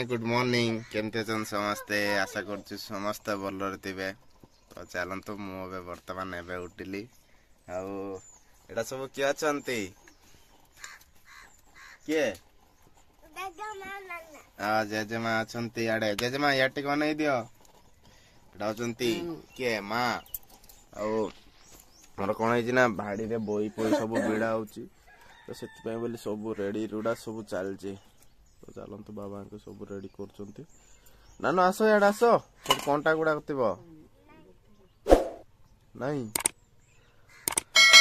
good morning केमते छन समस्ते आशा करछु समस्त भलरे थिबे तो चलंतु मु बे वर्तमान एबे उठिली आउ एडा सब के अछंती के जेजेमा अछंती आडे जेजेमा याटी को नै दियो एडा अछंती के मां आउ मोर कोन है ना भाड़ी रे बोई पोई सब बिड़ा होची तो सेति पे बोली सब रेडी रुडा सब चलची तो चलंतु बाबा को सब रेडी करचंती नानो आसो याडा आसो सब कोंटा गुडा करतिबो नहीं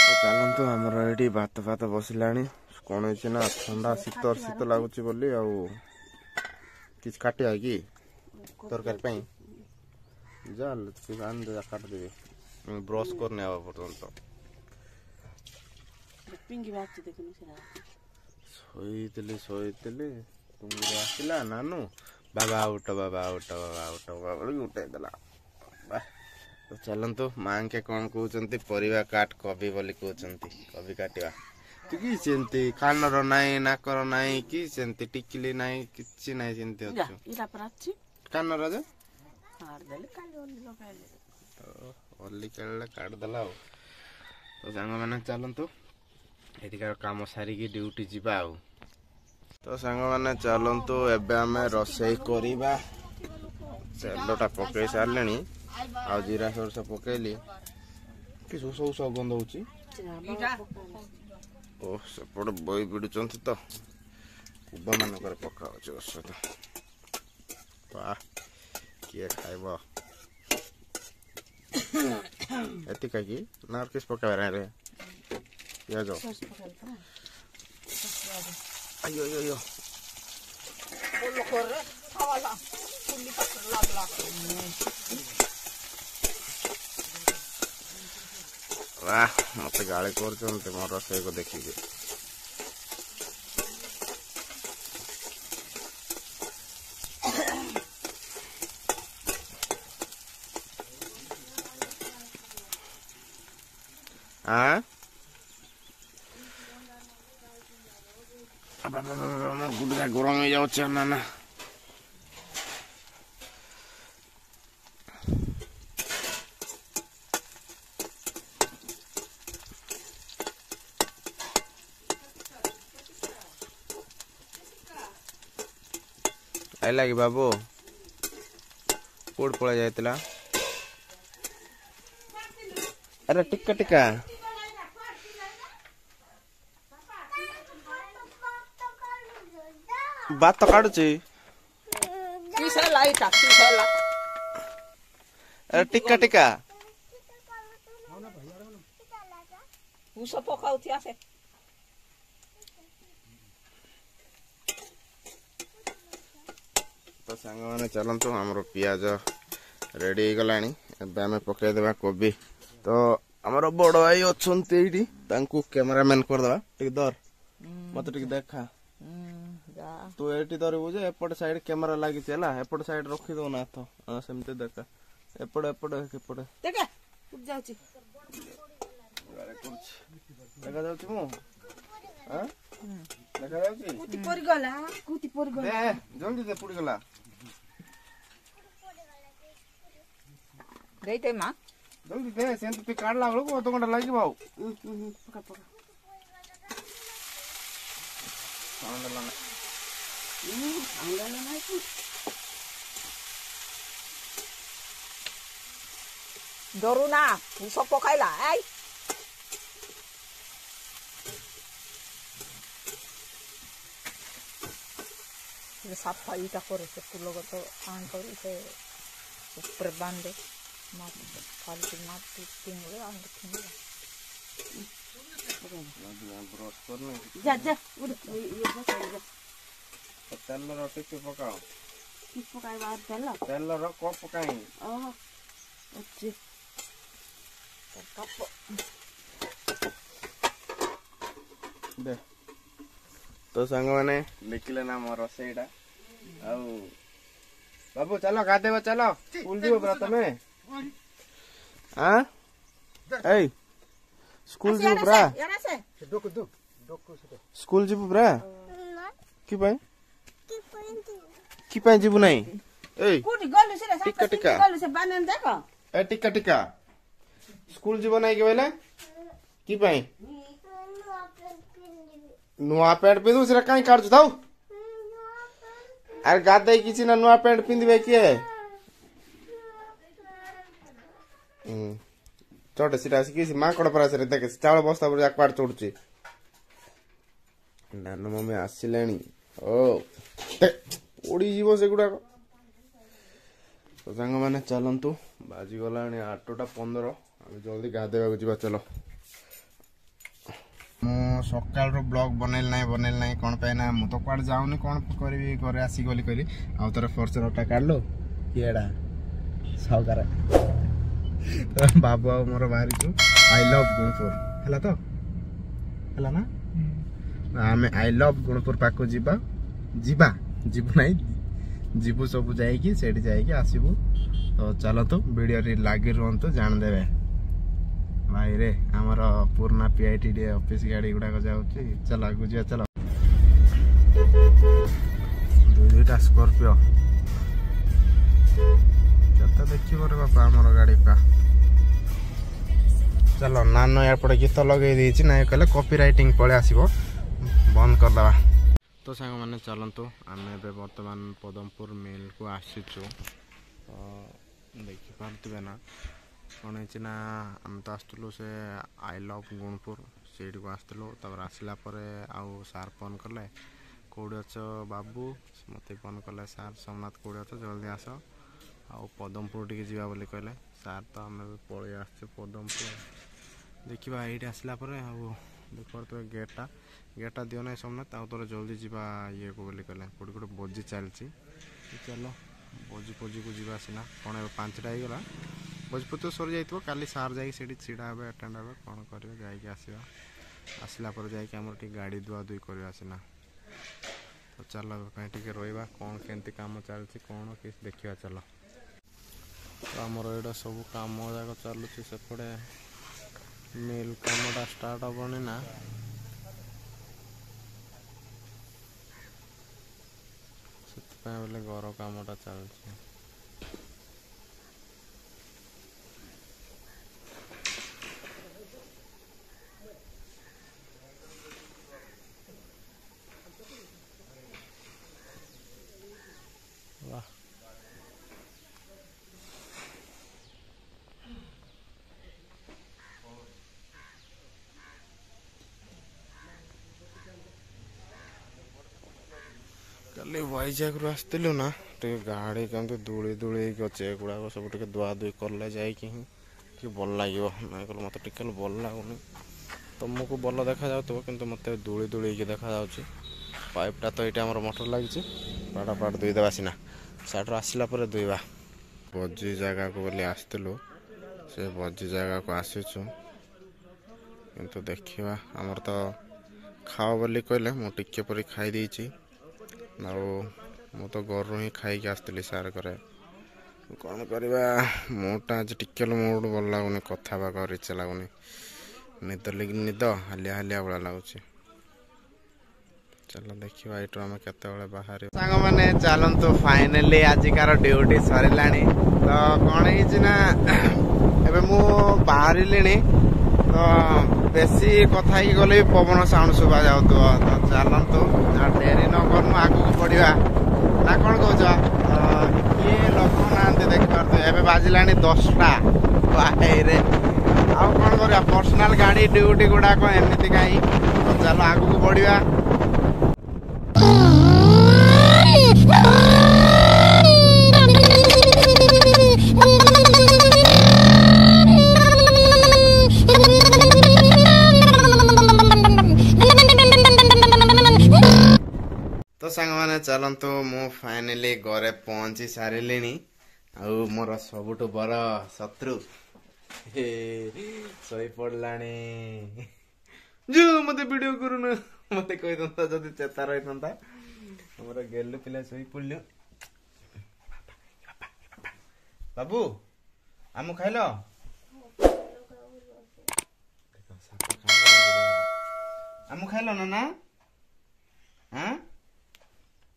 तो चलंतु हमर रेडी भात भात बसिलाणी कोन है ना ठंडा शीतर शीत लागुची बोली आ किछ काटिया की तरकारी पई जाल से आन दे काट देबे ब्रश करने आवा पर्यंत पिंगी बात देखनु सेना सोईतले तुमरे आसिला नानू बाबा उठ बाबा उठे देला तो चलंतु मां के कोन कहउचंती परिवा काट कभी बोली कहउचंती कभी काटिवा तू की सेंती कानर नाही नाकर नाही की सेंती टिकली नाही किछि नाही सेंती अछु इला प्राची कानर जे हार देले काली ओली लगाइले तो ओली केले काट देला तो संग माने चलंतु एदिका काम सारी की ड्यूटी जिबा तो संग माने चलंतु एबे हमें रसोई करिबा सेलोटा पके सारलेनी आ जीरा सरस पकेली कि सो गंध होची ओ सपड़ बई बिडुचंती तो कुबा मान कर पका होची औषध वाह किए खाइबो एति काकी नार किस पका रे या जो अयो बोलो कर रे खावाला कुल्ली पकड़ लागला वाह मत गाळे करचंते मोर रसोई को देखि के हां अब गुडगा गरम हो जाउछ ना ना आई लागी बाबू कोड पड़ा जायतला अरे टिक्का बात तो काढुची किसे लाइटा किसे ला अरे टिक्का उस पकाउथि आसे तो सांग माने चलंतु हमरो पियाज रेडी हो गलानी एबे हमें पके देबा कोबी तो हमरो बड़ भाई अछंती एडी तांकू कैमरामैन कर दबा ठीक दर मत ठीक देखा तू एटी दर बुझे एपट साइड कैमरा लागी चला एपट साइड रखी दो ना तो सेमते देखा एपट देखे उठ जाउची देखा जाउची मु हां देखा जाउची कुती पर गला दे जल्दी दे पुड़ी गला देते मां जल्दी दे सेंत पे काढला बळको तो घंटा लागी बाऊ पका आंदला नाही डरू ना उस पकाइला आई सफाई टा करे से फूल तो आन कर से ऊपर बांधे मात फालतू मात तीन आन रखेंगे ब्रश करने जा उड़ ये बस जा तेल रोटी पे पकाओ किस पकाए बाहर तेल रो को पकाई अच्छे कप दे तो संग माने देखिले ना मोर रसोईटा आउ बाबू चलो गादेबो चलो स्कूल जीवो ब्रा तमे हां ए स्कूल जीवो ब्रा स्कूल जीवो ब्रा की भाई कि पे जीवु नहीं ए कोठी गलु से टिका टिका गलु से बानन देख ए टिका टिका स्कूल जीव नहीं के बोले कि पे नुआ पैंट पिंदु से काई काढछु थाउ अरे गादै किछि ना नुआ पैंट पिंदिबे के चोटे सीटा किसी माँ कड़ पर देखे चावल बस्ता पर जाक पाड़ चढ़ुची नान मम्मी आसिलाणी ओ उड़ी जीव से गुड़ाक तो सांग मैंने चलतु बाजी गला 8:15 आम जल्दी गाधेबा जा चलो मु सकाल ब्लॉग बनैल ना कौन पे ना मु तो कुआड़ जाऊनी कौन करी घरे आसी गली कहली आउ तार फॉर्च्यूनर काढलो किएडा साउकार बाबू आ मोर बाहरी आई लव गुणपुर है तो है ना आम आई लव गुणपुर पाक जीवा जीवा जीवु नहीं जीवु सब जाइकी सेठी जाइकी आसबू तो चलो तो वीडियो लगी रुहतु जान देवे भाई रे आमर पुराना पीआईटी ऑफिस गाड़ी गुड़ाक जाऊँगी चल आगु जा चलो दुईटा स्कॉर्पियो केते देखिबो रे बापा आमर गाड़ी का चलो नानो एयरपोर्ट गीत लगे देछि ना कहले कॉपीराइटिंग पळे आसीबो बंद कर दवा तो सांग माने चलंतु आमे बे वर्तमान पदमपुर मेल को आसीचु देखि पारतिबे ना कोन है ना हम तो आस्तलु से आई लव गुणपुर सेठी को आस्तलु तब आसला परे आउ सार फोन करले कोडी अछ बाबू मते फोन करले सार सोमनाथ कोडी अछ जल्दी आस आउ पदमपुर टिके जीवा बोली कहले सार तो आम पळै आछे पदमपुर देखा ये आसला देख तो गेटा दियो ना सोमनाथ आउ तोर जल्दी जीवा ये को बोली कहले कोडी कोडी बोजी चलची चलो बोजी पोजी को जीवा सिना कौन 5टा हो गला बोजी तो सर जाइतो काली सार जाई सेठी छिड़ा हे अटेंड हे कौन करबे जाई आसीबा आसला पर जाई हमर टी गाड़ी दुआ दुई करबा सिना तो चलो कहीं टिके रोइबा कौन केंती काम चलची कौन किस देखिबा चलो तो आमर एटा सब काम जाक चलुची सेपटे मिल कामटा स्टार्ट हेनी ना से घर कामटा चलची वाह कल वैजाग रू आसलु ना गाड़ी कमी दूली दूली अच्छे गुड़ाक सब दुआ दुई कले जाकि भल लगे ना कल मत टिकल भल लगुनि तुमको भल देखा जाऊ कि मत दूली दूली देखा पाइपटा तो ये आम मोटर लगी पाट पाट दुई देवा सीना साइड्रु आसला दुईवा बजी जगह को बोली आसलु से बजी जगह को आसीचु किंतु देखा आमर तो खाओ बोली कहले मुझे परी खाई देछि मु तो घर ही खाई आसती सार करे कौन करवा मुटा आज टिके मुड भल लगुनि कथा बाक इच्छा लगुनि निद लगे निद हालिया हालिया भाया लगुच चलो देखा ये आम केत बाहर सांग मैंने चलतु फाइनाली आजिकार ड्यूटी सरला तो कौन है एबे मु बाहर तो बेसी कथा ही गले पवन साउंड शुभा जाऊ तो चलतु डेरी न कर आगू बढ़ा ना कौन कह किए लोक ना देखिए बाजिला 10टा रे आउ कौन कर पर्सनाल गाड़ी ड्यूटी गुड़ाक एमती कहीं तो चलो आगू बढ़ा तो सांग मैंने चलतु मु फाइनाली घरे पहुंची सारे आउ मोर सबुठ बर शत्रु शई पड़ला जो मत वीडियो करूनु मत कही था जदि चेता रही था मोर गेलु पिला शई पड़ल बाबू आम खाइल आम खाइल ना हाँ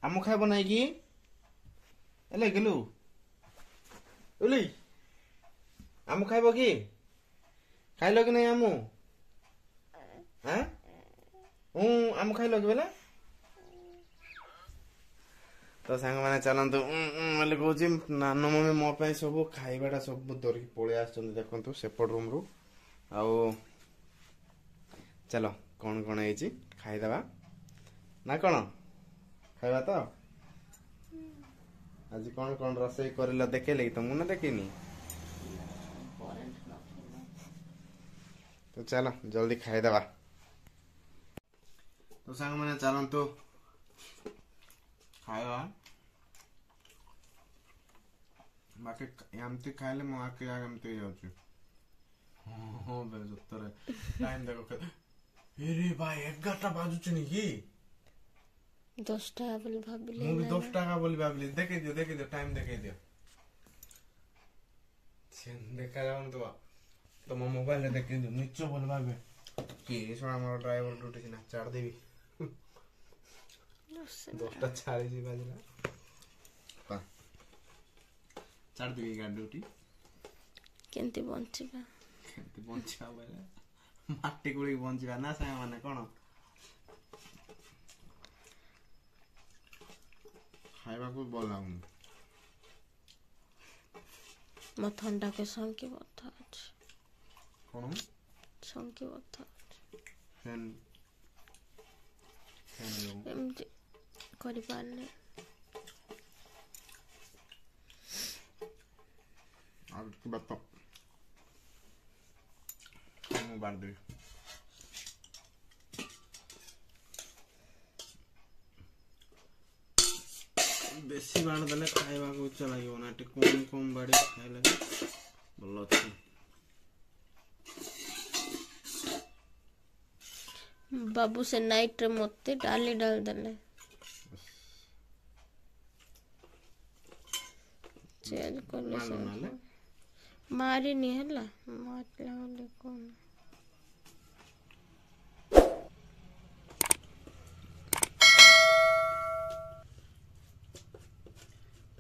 आम खाइब ना कि एले गेलु ओली आम खाइब कि खाइल कि नहीं आमु हाँ आम खाइल कि बेले तो सांग मैंने चलतु बोले कौच नानू मम्मी मो सब खाइबाटा सब धरिकी पलि आस देखु सेपट रूम रु आउ चलो कौन कौन है खाईदबा ना कौन खाइबा तो आज कौन कौन रोसई कर देखे तुमको ना देखनी तो चलो जल्दी खाईदबा तो सांग मैंने चलतु खाइबा बाकी एमती खाइले मो आके एमती जाउछु हां बे जत्तरे टाइम देखो अरे भाई 11टा बाजुछ नि की 10 टाका बोली भाबिले मु भी 10 टाका बोली भाबिले देखे दियो टाइम देखे दियो छेन देखा जाउन तो मो मोबाइल रे देखे दियो निचो बोल भाबे की सोना हमर ड्राइवर ड्यूटी सिना चाड़ देबी 10टा 40 बाजला चाड़ देबी गाड़ी ड्यूटी केंती बंचिबा बोले माटी गुड़ी बंचिबा ना सांग माने कोन खाइबा को बोल लाऊं म ठंडा के संकी बता कोन संकी बता फैन एमती करि पारले और की बात तो मु बांध दे बेसी बांध देले खाइबा को इच्छा लागियो ना कम कम बाड़ी खाइले भलो अछि बाबू से नाइट रे मते डाली डाल देले चेंज करले से मारी नहीं हला मारला वाले कौन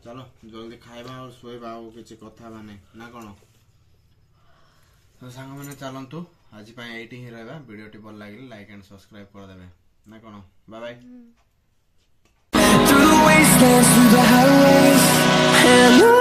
चलो जल्दी खाइबा और सोइबा और किछि कथा बाने ना कोन तो सांग माने चलंतु आज पाए एटी ही रहबा वीडियो टी भल लागिले लाइक एंड सब्सक्राइब कर देबे ना कोन bye bye through the wastelands, through the highways, and